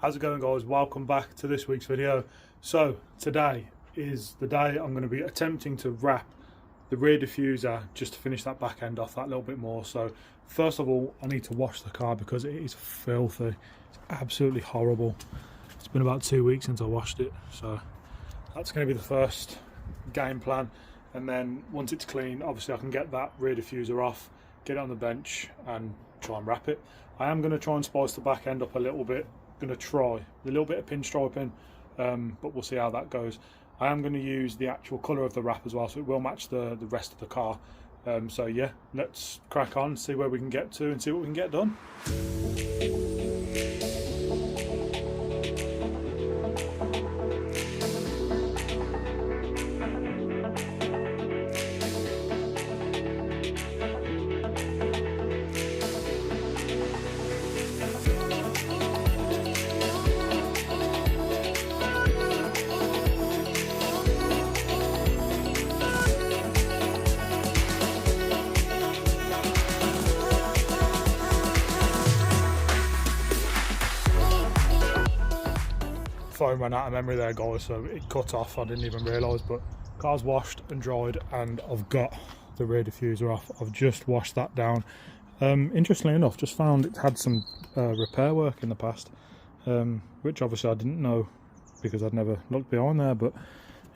How's it going, guys? Welcome back to this week's video. So today is the day I'm going to be attempting to wrap the rear diffuser just to finish that back end off that little bit more. So first of all, I need to wash the car because it is filthy. It's absolutely horrible. It's been about 2 weeks since I washed it, so that's going to be the first game plan. And then once it's clean, obviously I can get that rear diffuser off, get it on the bench and try and wrap it. I am going to try and spice the back end up a little bit. Going to try a little bit of pinstriping, but we'll see how that goes. I am going to use the actual colour of the wrap as well, so it will match the rest of the car. So yeah, let's crack on, see where we can get to and see what we can get done. Phone ran out of memory there, guys, so it cut off. I didn't even realise, but car's washed and dried and I've got the rear diffuser off. I've just washed that down. Interestingly enough, just found it had some repair work in the past, which obviously I didn't know because I'd never looked behind there. But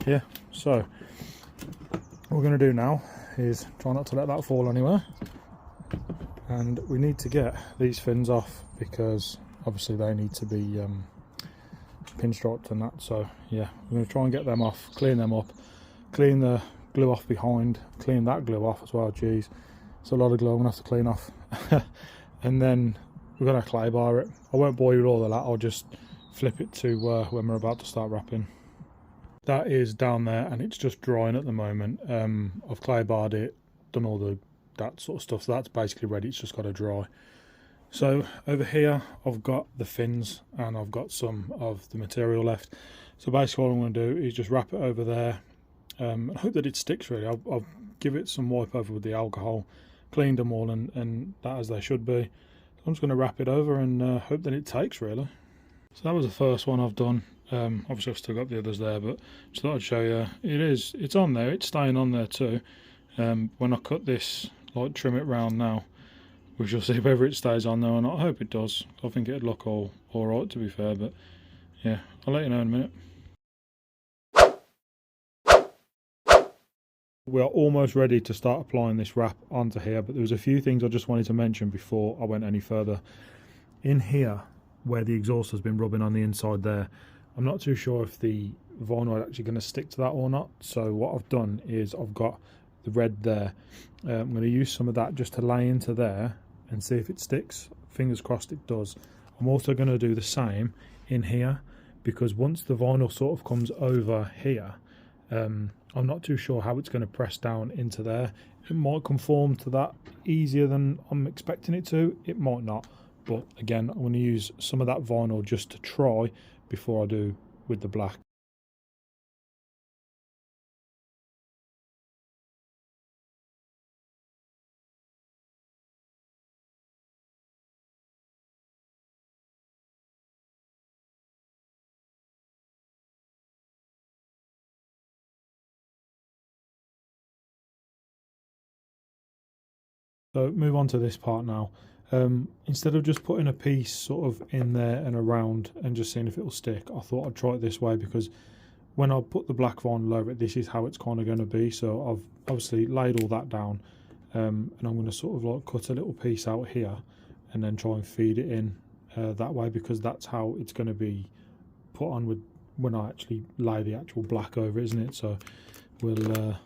yeah, so what we're going to do now is try not to let that fall anywhere, and we need to get these fins off because obviously they need to be pinstriped and that. So yeah, we're going to try and get them off, clean them up, clean the glue off behind, clean that glue off as well. Geez, it's a lot of glue I'm going to have to clean off. And then we're going to clay bar it. I won't bore you with all of that, I'll just flip it to when we're about to start wrapping. That is down there and it's just drying at the moment. I've clay barred it, done all that sort of stuff, so that's basically ready. It's just got to dry. So over here I've got the fins and I've got some of the material left. So basically what I'm going to do is just wrap it over there. I hope that it sticks really. I'll give it some wipe over with the alcohol, cleaned them all and that as they should be. So I'm just going to wrap it over and hope that it takes really. So that was the first one I've done. Obviously I've still got the others there, but just thought I'd show you. It's on there, it's staying on there too. When I cut this, like trim it round now, we shall see whether it stays on there or not. I hope it does. I think it'd look all right to be fair, but yeah, I'll let you know in a minute. We are almost ready to start applying this wrap onto here, but there was a few things I just wanted to mention before I went any further. In here, where the exhaust has been rubbing on the inside there, I'm not too sure if the vinyl is actually going to stick to that or not. So what I've done is I've got the red there. I'm going to use some of that just to lay into there and see if it sticks. Fingers crossed it does. I'm also going to do the same in here because once the vinyl sort of comes over here, I'm not too sure how it's going to press down into there. It might conform to that easier than I'm expecting it to. It might not, but again, I'm going to use some of that vinyl just to try before I do with the black. So move on to this part now. Instead of just putting a piece sort of in there and around and just seeing if it'll stick, I thought I'd try it this way because when I put the black vinyl over it, this is how it's kind of going to be. So I've obviously laid all that down, and I'm going to sort of like cut a little piece out here and then try and feed it in that way because that's how it's going to be put on with when I actually lay the actual black over, isn't it? So we'll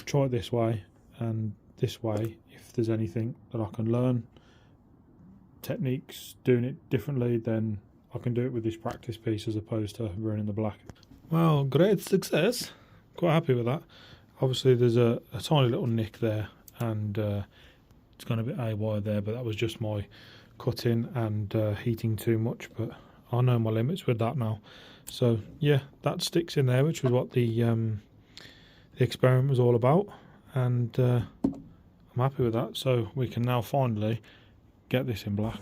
try it this way, and this way, if there's anything that I can learn, techniques doing it differently, then I can do it with this practice piece as opposed to ruining the black. Well, great success. Quite happy with that. Obviously there's a tiny little nick there and it's gone a bit AY there, but that was just my cutting and heating too much, but I know my limits with that now. So yeah, that sticks in there, which was what the experiment was all about, and I'm happy with that. So we can now finally get this in black.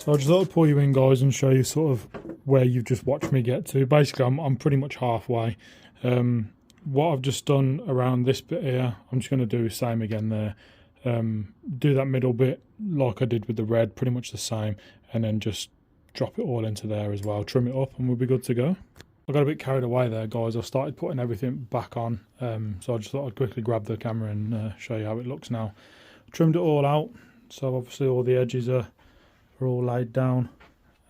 So I just thought I'd pull you in, guys, and show you sort of where you've just watched me get to. Basically, I'm pretty much halfway. What I've just done around this bit here, I'm just going to do the same again there. Do that middle bit like I did with the red, pretty much the same, and then just drop it all into there as well. Trim it up and we'll be good to go. I got a bit carried away there, guys. I started putting everything back on, so I just thought I'd quickly grab the camera and show you how it looks now. Trimmed it all out, so obviously all the edges are all laid down,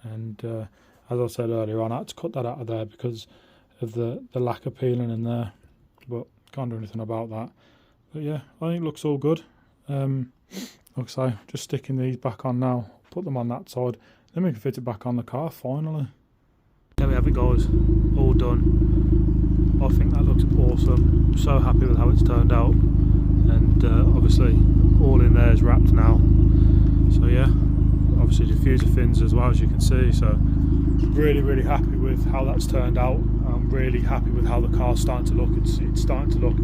and as I said earlier on, I had to cut that out of there because of the lack of peeling in there, but can't do anything about that. But yeah, I think it looks all good. Like I say, just sticking these back on now, put them on that side, then we can fit it back on the car finally. There we have it, guys, all done. I think that looks awesome. I'm so happy with how it's turned out, and obviously all in there is wrapped now. So yeah, obviously diffuser fins as well, as you can see. So really happy with how that's turned out. I'm really happy with how the car's starting to look. It's starting to look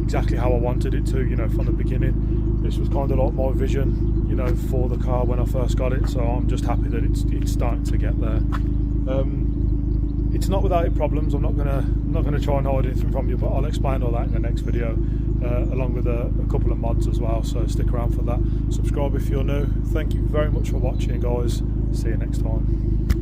exactly how I wanted it to, you know, from the beginning. This was kind of like my vision, you know, for the car when I first got it. So I'm just happy that it's starting to get there. It's not without its problems. I'm not gonna try and hide anything from you, but I'll explain all that in the next video, along with a couple of mods as well. So stick around for that. Subscribe if you're new. Thank you very much for watching, guys. See you next time.